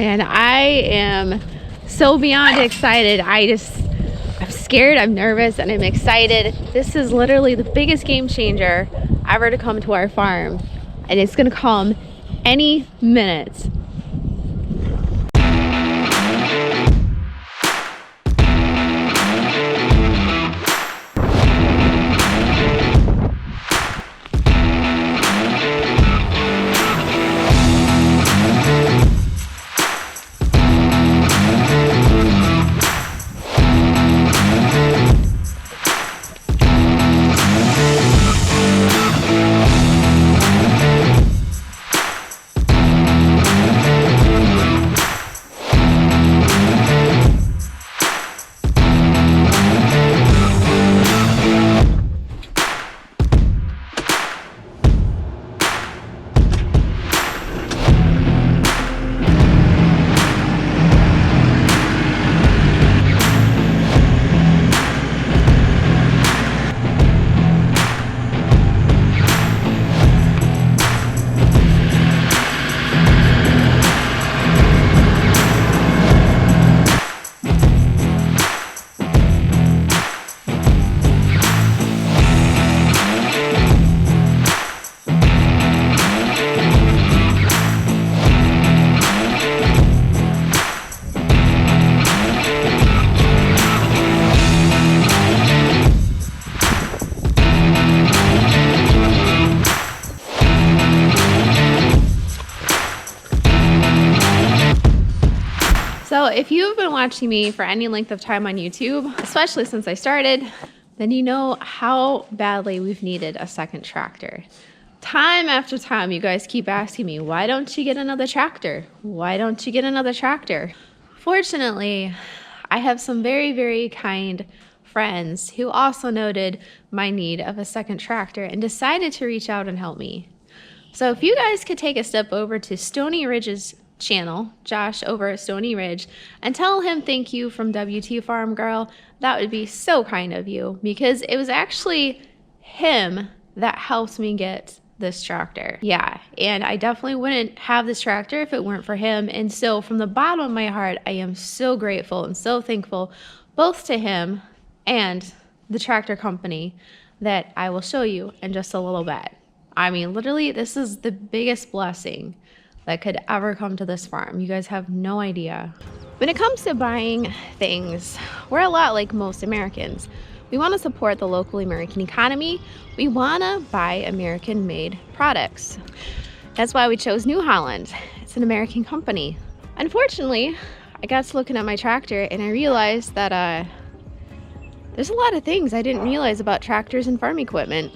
And I am so beyond excited. I'm scared, I'm nervous, and I'm excited. This is literally the biggest game changer ever to come to our farm. And it's gonna come any minute. So if you've been watching me for any length of time on YouTube, especially since I started, then you know how badly we've needed a second tractor. Time after time, you guys keep asking me, why don't you get another tractor? Why don't you get another tractor? Fortunately, I have some very, very kind friends who also noted my need of a second tractor and decided to reach out and help me. So if you guys could take a step over to Stony Ridge's channel, Josh over at Stony Ridge, and tell him thank you from WTFarm Girl, that would be so kind of you, because it was actually him that helped me get this tractor. Yeah, and I definitely wouldn't have this tractor if it weren't for him. And so from the bottom of my heart, I am so grateful and so thankful both to him and the tractor company that I will show you in just a little bit. I mean, literally, this is the biggest blessing that could ever come to this farm. You guys have no idea. When it comes to buying things, we're a lot like most Americans. We want to support the local American economy. We want to buy American-made products. That's why we chose New Holland. It's an American company. Unfortunately, I got to looking at my tractor and I realized that there's a lot of things I didn't realize about tractors and farm equipment.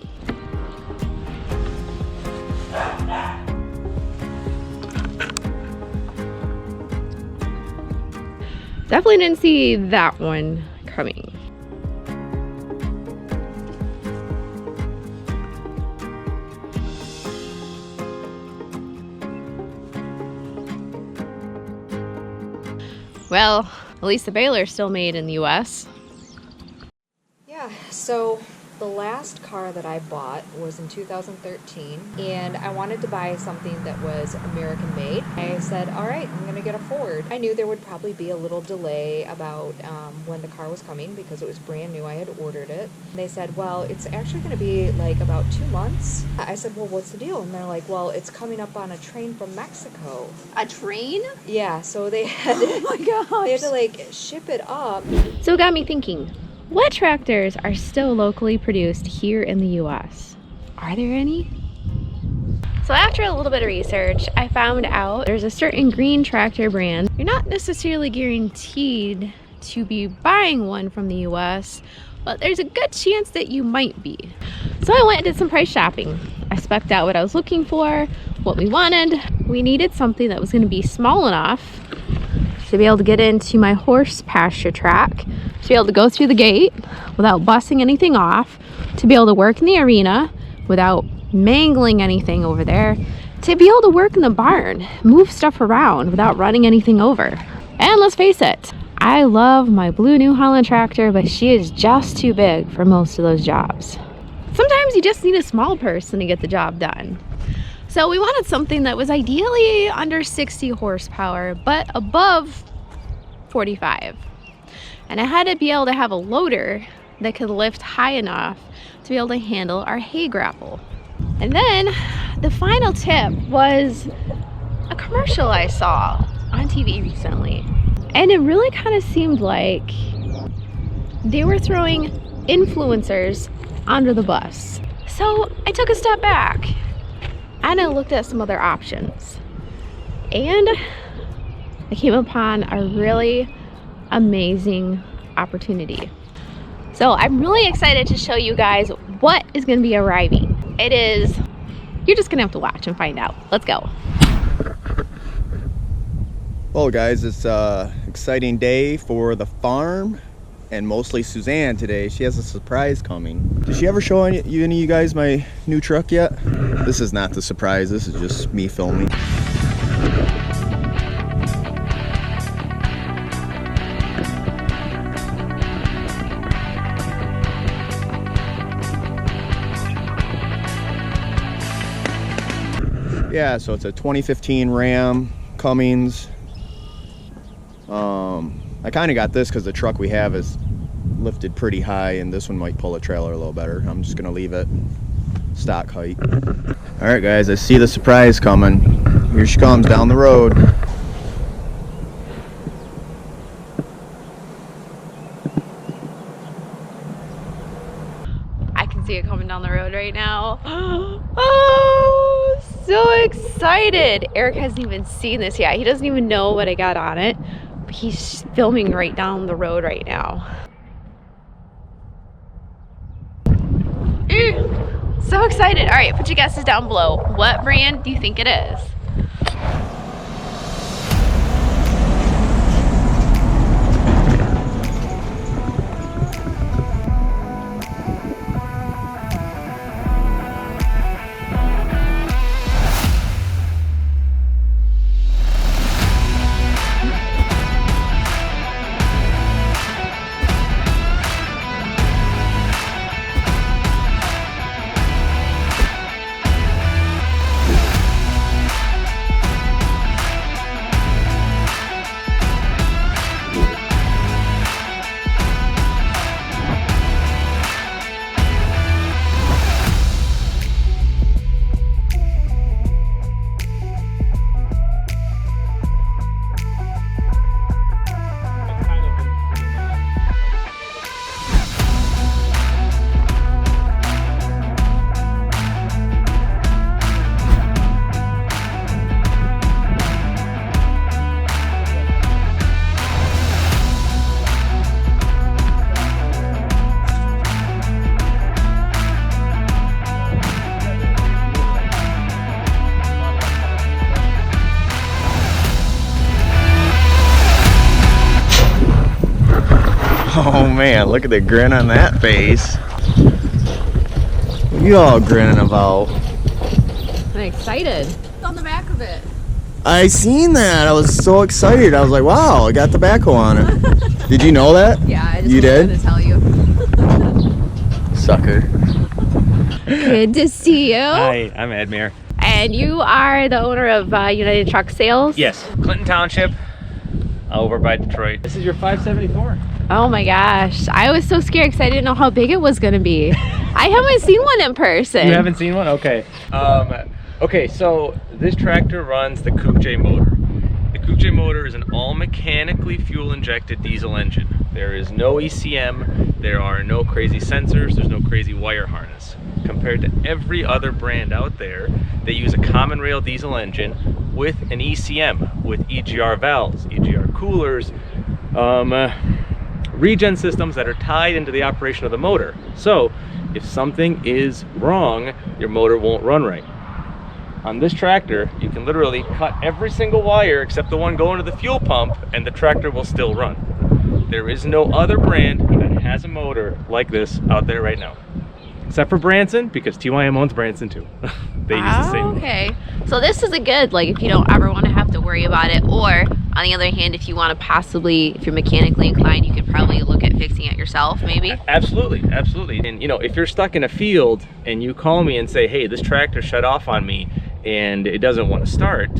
Definitely didn't see that one coming. Well, at least the baler's still made in the US. Yeah, so the last car that I bought was in 2013, and I wanted to buy something that was American made. I said, all right, I'm gonna get a Ford. I knew there would probably be a little delay about when the car was coming because it was brand new. I had ordered it. They said, well, it's actually gonna be like about 2 months. I said, well, what's the deal? And they're like, well, it's coming up on a train from Mexico. A train? Yeah, so they had Oh my gosh. They had to like ship it up. So it got me thinking, what tractors are still locally produced here in the US? Are there any? So after a little bit of research, I found out there's a certain green tractor brand. You're not necessarily guaranteed to be buying one from the US, but there's a good chance that you might be. So I went and did some price shopping. I spec'd out what I was looking for, what we wanted. We needed something that was going to be small enough to be able to get into my horse pasture track, to be able to go through the gate without busting anything off, to be able to work in the arena without mangling anything over there, to be able to work in the barn, move stuff around without running anything over. And let's face it, I love my blue New Holland tractor, but she is just too big for most of those jobs. Sometimes you just need a small person to get the job done. So we wanted something that was ideally under 60 horsepower, but above 45. And I had to be able to have a loader that could lift high enough to be able to handle our hay grapple. And then the final tip was a commercial I saw on TV recently. And it really kind of seemed like they were throwing influencers under the bus. So I took a step back and I looked at some other options. And I came upon a really amazing opportunity. So I'm really excited to show you guys what is going to be arriving. It is, you're just going to have to watch and find out. Let's go. Well guys, it's an exciting day for the farm and mostly Suzanne today. She has a surprise coming. Did she ever show any of you guys my new truck yet? This is not the surprise, this is just me filming. Yeah, so it's a 2015 Ram Cummins. I kind of got this because the truck we have is lifted pretty high, and this one might pull a trailer a little better. I'm just gonna leave it stock height. All right, guys, I see the surprise coming. Here she comes down the road. I can see it coming down the road right now. Oh, so excited. Eric hasn't even seen this yet. He doesn't even know what I got on it. But he's filming right down the road right now. So excited. All right, put your guesses down below. What brand do you think it is? Oh man, look at the grin on that face. What you all grinning about? I'm excited. It's on the back of it. I seen that. I was so excited. I was like, wow, I got the backhoe on it. Did you know that? Yeah, I just you wanted did? to tell you. Sucker. Good to see you. Hi, I'm Edmere. And you are the owner of United Truck Sales? Yes, Clinton Township, over by Detroit. This is your 574. Oh my gosh. I was so scared because I didn't know how big it was going to be. I haven't seen one in person. You haven't seen one? Okay. Okay, so this tractor runs the Kukje motor. The Kukje motor is an all mechanically fuel injected diesel engine. There is no ECM, there are no crazy sensors, there's no crazy wire harness. Compared to every other brand out there, they use a common rail diesel engine with an ECM, with EGR valves, EGR coolers, regen systems that are tied into the operation of the motor. So if something is wrong, your motor won't run right. On this tractor, you can literally cut every single wire except the one going to the fuel pump, and the tractor will still run. There is no other brand that has a motor like this out there right now. Except for Branson, because TYM owns Branson too. They use the same motor. Okay. So this is a good, like, if you don't ever want to have to worry about it, or on the other hand, if you want to possibly, if you're mechanically inclined, you could probably look at fixing it yourself, maybe. Absolutely, absolutely. And you know, if you're stuck in a field and you call me and say, hey, this tractor shut off on me and it doesn't want to start,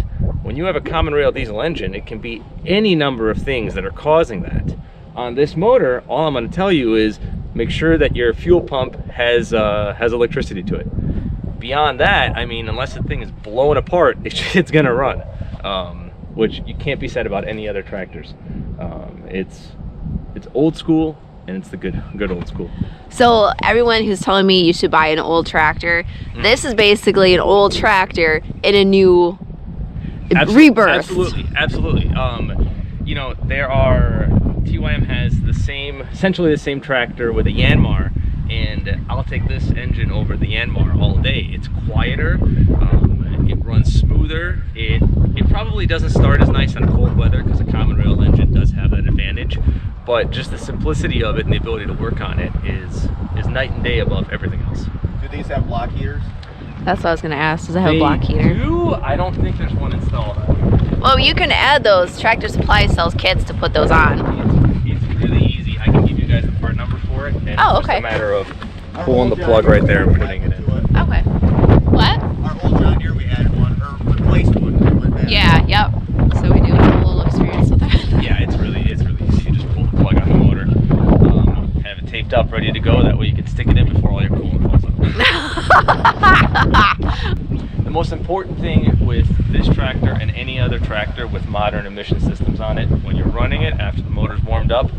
when you have a common rail diesel engine, it can be any number of things that are causing that. On this motor, all I'm going to tell you is make sure that your fuel pump has electricity to it. Beyond that, I mean, unless the thing is blown apart, it's going to run, which you can't be said about any other tractors. It's old school, and it's the good old school. So everyone who's telling me you should buy an old tractor, this is basically an old tractor in a new rebirth. Absolutely. You know, there are, TYM has essentially the same tractor with a Yanmar, and I'll take this engine over the Yanmar all day. It's quieter, it runs smoother, it probably doesn't start as nice on cold weather because a common rail engine does have that advantage, but just the simplicity of it and the ability to work on it is night and day above everything else. Do these have block heaters? That's what I was going to ask. Does it have a block heater? I don't think there's one installed. Well, you can add those. Tractor Supply sells kits to put those on. It's really easy. I can give you guys the part number for it. And Oh, it's okay. just a matter of pulling the plug right there and putting it in. Okay. What? Our old John Deere, we added one, or replaced one. Yeah, yep. So we do have a little experience with that. Yeah, it's really easy. You just pull the plug on the motor, have it taped up, ready to go. That way you can stick it in before all your coolant falls out. The most important thing with this tractor and any other tractor with modern emission systems on it, when you're running it after the motor's warmed up,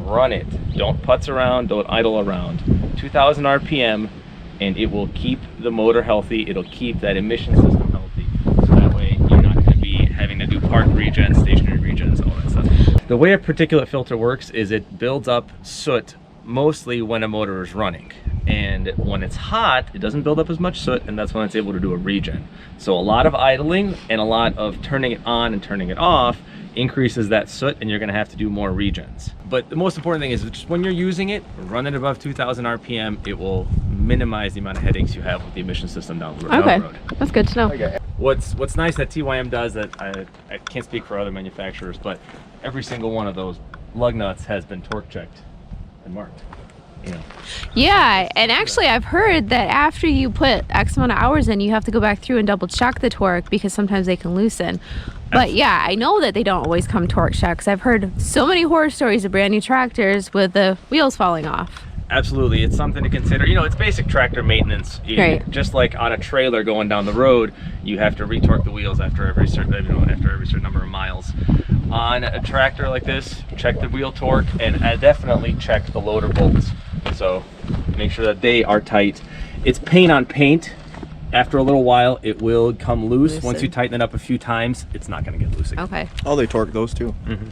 run it. Don't putz around, don't idle around. 2,000 RPM, and it will keep the motor healthy. It'll keep that emission system healthy. So that way you're not going to be having to do park regens, stationary regens, all that stuff. The way a particulate filter works is it builds up soot mostly when a motor is running. And when it's hot, it doesn't build up as much soot, and that's when it's able to do a regen. So a lot of idling and a lot of turning it on and turning it off increases that soot, and you're going to have to do more regens. But the most important thing is just when you're using it, run it above 2,000 RPM. It will minimize the amount of headaches you have with the emission system down the road. Okay, that's good to know. Okay. What's nice that TYM does that I can't speak for other manufacturers, but every single one of those lug nuts has been torque checked and marked. You know. Yeah, and actually I've heard that after you put X amount of hours in, you have to go back through and double check the torque because sometimes they can loosen. But yeah, I know that they don't always come torque checks. I've heard so many horror stories of brand new tractors with the wheels falling off. Absolutely, it's something to consider. You know, it's basic tractor maintenance. Right. Just like on a trailer going down the road, you have to retorque the wheels after every certain number of miles. On a tractor like this, check the wheel torque and definitely check the loader bolts. So make sure that they are tight. It's paint on paint. After a little while, it will come loose. Loosen. Once you tighten it up a few times, it's not going to get loose again. Okay. Oh, they torque those too. Mm-hmm.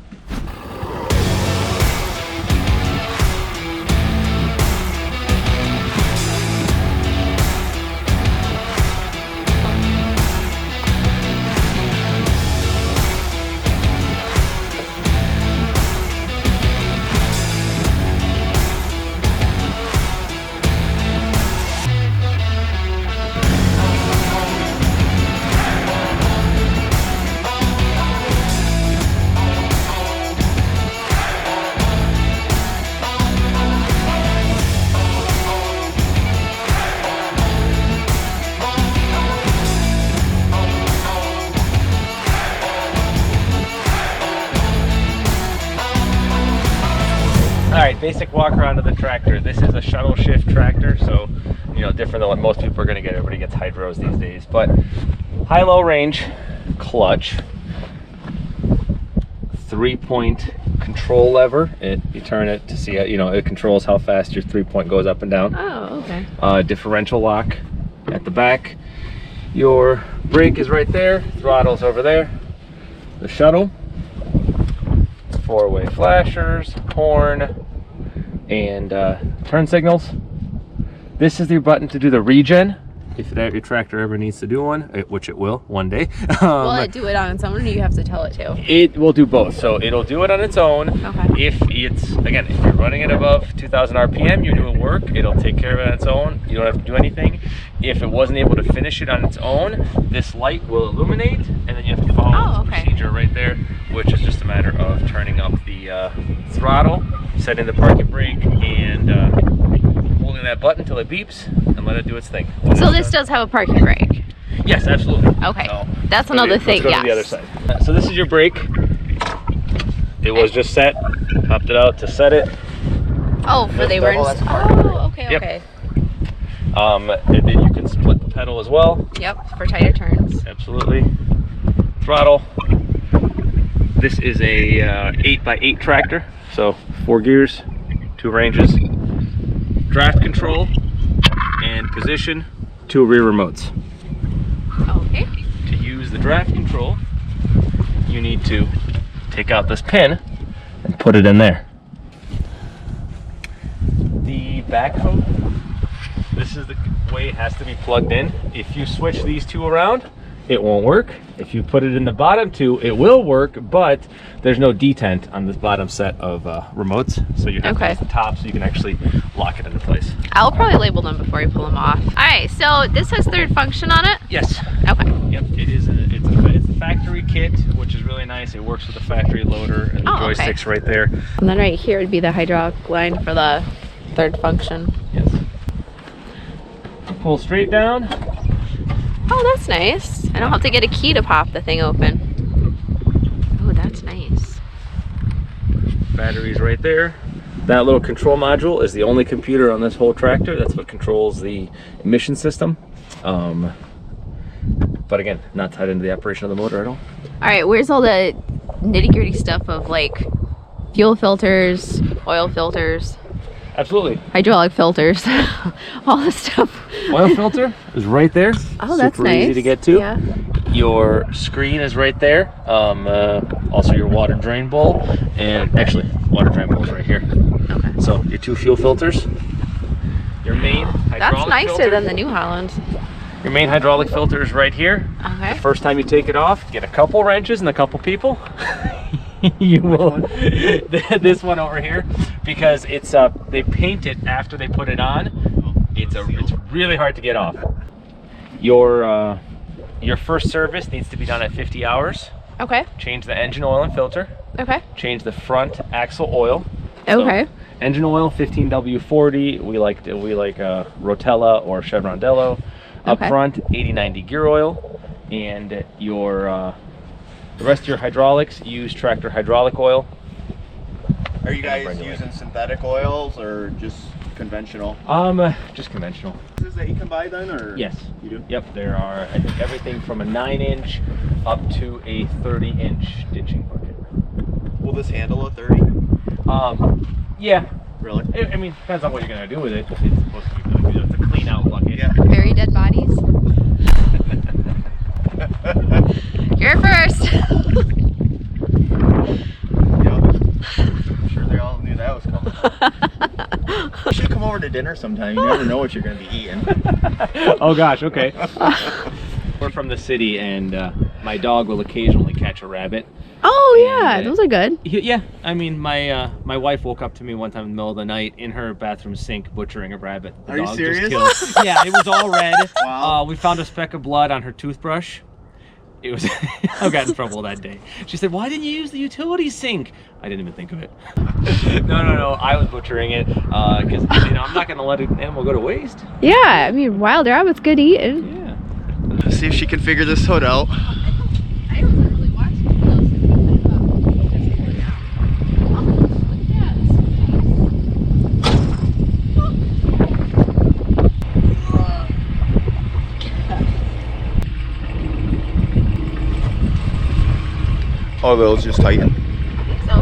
Alright, basic walk around of the tractor. This is a shuttle shift tractor, so you know, different than what most people are going to get. Everybody gets hydros these days, but high-low range clutch, 3-point control lever. You turn it to see, you know, it controls how fast your 3-point goes up and down. Oh, okay. Differential lock at the back. Your brake is right there, throttle's over there. The shuttle, 4-way flashers, horn, and turn signals. This is the button to do the regen, if your tractor ever needs to do one, which it will one day. Will it do it on its own, or do you have to tell it to? It will do both. So it'll do it on its own. Okay. If it's, again, if you're running it above 2,000 RPM, you're doing work, it'll take care of it on its own. You don't have to do anything. If it wasn't able to finish it on its own, this light will illuminate, and then you have to follow the procedure right there, which is just a matter of turning up the throttle, setting the parking brake, and holding that button until it beeps, and let it do its thing. So this does have a parking brake? Yes, absolutely. Okay, So, that's another thing. Let's go to the other side. So this is your brake. It was just set. Popped it out to set it. Oh, for they were. Oh, okay, Yep. okay. And then you can split the pedal as well. Yep, for tighter turns. Absolutely. Throttle. This is a 8x8 tractor, so 4 gears, 2 ranges. Draft control and position, 2 rear remotes. Okay. To use the draft control, you need to take out this pin and put it in there. The backhoe, this is the way it has to be plugged in. If you switch these two around, it won't work. If you put it in the bottom two, it will work, but there's no detent on this bottom set of remotes, so you have to use the top so you can actually lock it into place. I'll probably label them before you pull them off. All right, so this has third function on it? Yes. Okay. Yep, it's a factory kit, which is really nice. It works with the factory loader and the joysticks right there. And then right here would be the hydraulic line for the third function. Yes. Pull straight down. Oh, that's nice. I don't have to get a key to pop the thing open. Oh, that's nice. Batteries right there. That little control module is the only computer on this whole tractor. That's what controls the emission system. But again, not tied into the operation of the motor at all. All right, where's all the nitty-gritty stuff of like fuel filters, oil filters? Absolutely. Hydraulic filters, all the stuff. Oil filter is right there. Oh, that's super nice. easy to get to. Yeah. Your screen is right there. Also your water drain bowl, and actually water drain bowl is right here. Okay. So your 2 fuel filters. Your main hydraulic That's nicer filter. than the New Holland. Your main hydraulic filter is right here. Okay. The first time you take it off, get a couple wrenches and a couple people. You will. This one over here, because it's they paint it after they put it on. It's really hard to get off. Your first service needs to be done at 50 hours. Okay. Change the engine oil and filter. Okay. Change the front axle oil. Okay. So, engine oil 15W40. We like Rotella or Chevron Dello. Up front 80-90 gear oil, and your the rest of your hydraulics use tractor hydraulic oil. Are you guys using synthetic oils or just conventional? Just conventional. Is that you can buy then, or? Yes. You do? Yep, there are, I think, everything from a 9-inch up to a 30-inch ditching bucket. Will this handle a 30? Yeah. Really? I mean, depends on what you're gonna do with it. It's supposed to be really good. It's a clean out bucket. Yeah. Very dead bodies. You're first. I'm sure they all knew that was coming. You should come over to dinner sometime. You never know what you're going to be eating. Oh gosh, okay. We're from the city, and my dog will occasionally catch a rabbit. Oh yeah, those are good. Yeah, I mean, my wife woke up to me one time in the middle of the night in her bathroom sink butchering a rabbit. The Are you dog serious? Just killed. Yeah, it was all red. Wow. We found a speck of blood on her toothbrush. It was. I got in trouble that day. She said, "Why didn't you use the utility sink?" I didn't even think of it. No. I was butchering it because I'm not going to let an animal go to waste. Yeah, I mean, wild rabbit's good eating. Yeah. Let's see if she can figure this hood out. I don't really watch Oh, those just tighten. so.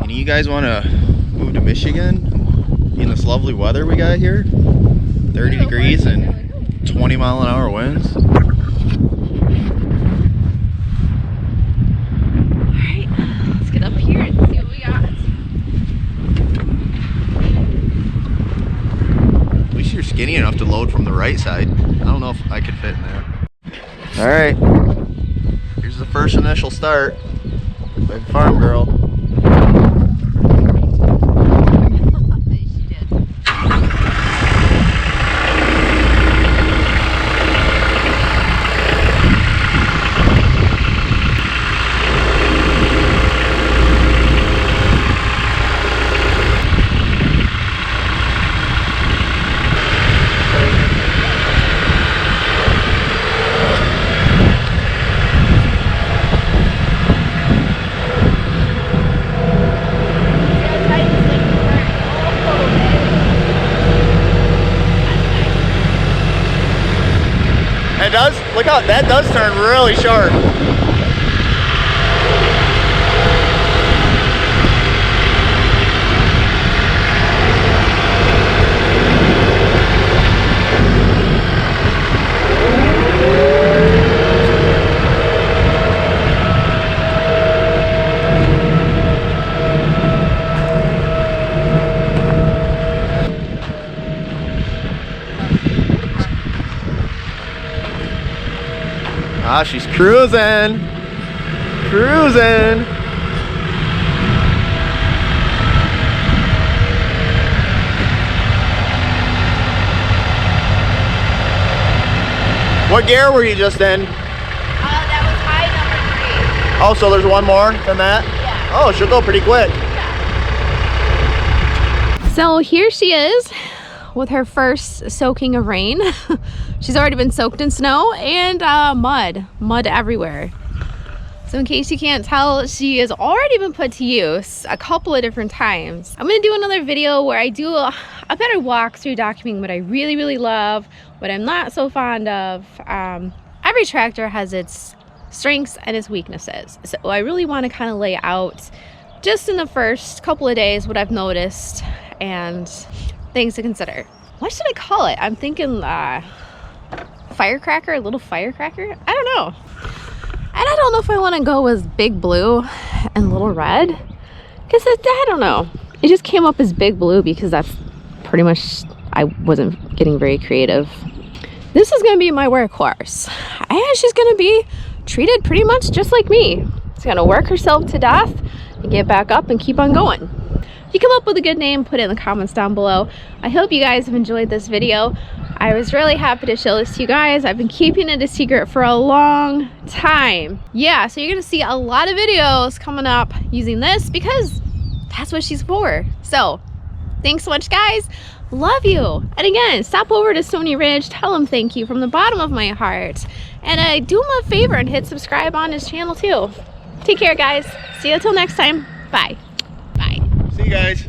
And you guys want to move to Michigan in this lovely weather we got here? 30 degrees and 20-mile-an-hour winds. Up here and see what we got. At least you're skinny enough to load from the right side. I don't know if I could fit in there. All right, here's the first initial start. Big farm girl. She did. that does turn really sharp. Ah, she's cruising. Cruising. What gear were you just in? That was high number 3. Oh, so there's one more than that? Yeah. Oh, she'll go pretty quick. So here she is with her first soaking of rain. She's already been soaked in snow and mud everywhere. So in case you can't tell, she has already been put to use a couple of different times. I'm gonna do another video where I do a better walkthrough documenting what I really love, what I'm not so fond of. Every tractor has its strengths and its weaknesses. So I really want to kind of lay out just in the first couple of days what I've noticed and things to consider. What should I call it? I'm thinking firecracker, a little firecracker. I don't know. And I don't know if I want to go with big blue and little red, because I don't know. It just came up as big blue because that's pretty much, I wasn't getting very creative. This is going to be my workhorse, and she's going to be treated pretty much just like me. She's going to work herself to death and get back up and keep on going. If you come up with a good name, put it in the comments down below. I hope you guys have enjoyed this video. I was really happy to show this to you guys. I've been keeping it a secret for a long time. Yeah, so you're gonna see a lot of videos coming up using this because that's what she's for. So thanks so much, guys. Love you. And again, stop over to Stony Ridge, tell him thank you from the bottom of my heart, and do him a favor and hit subscribe on his channel too. Take care, guys. See you until next time. Bye. Bye. See you guys.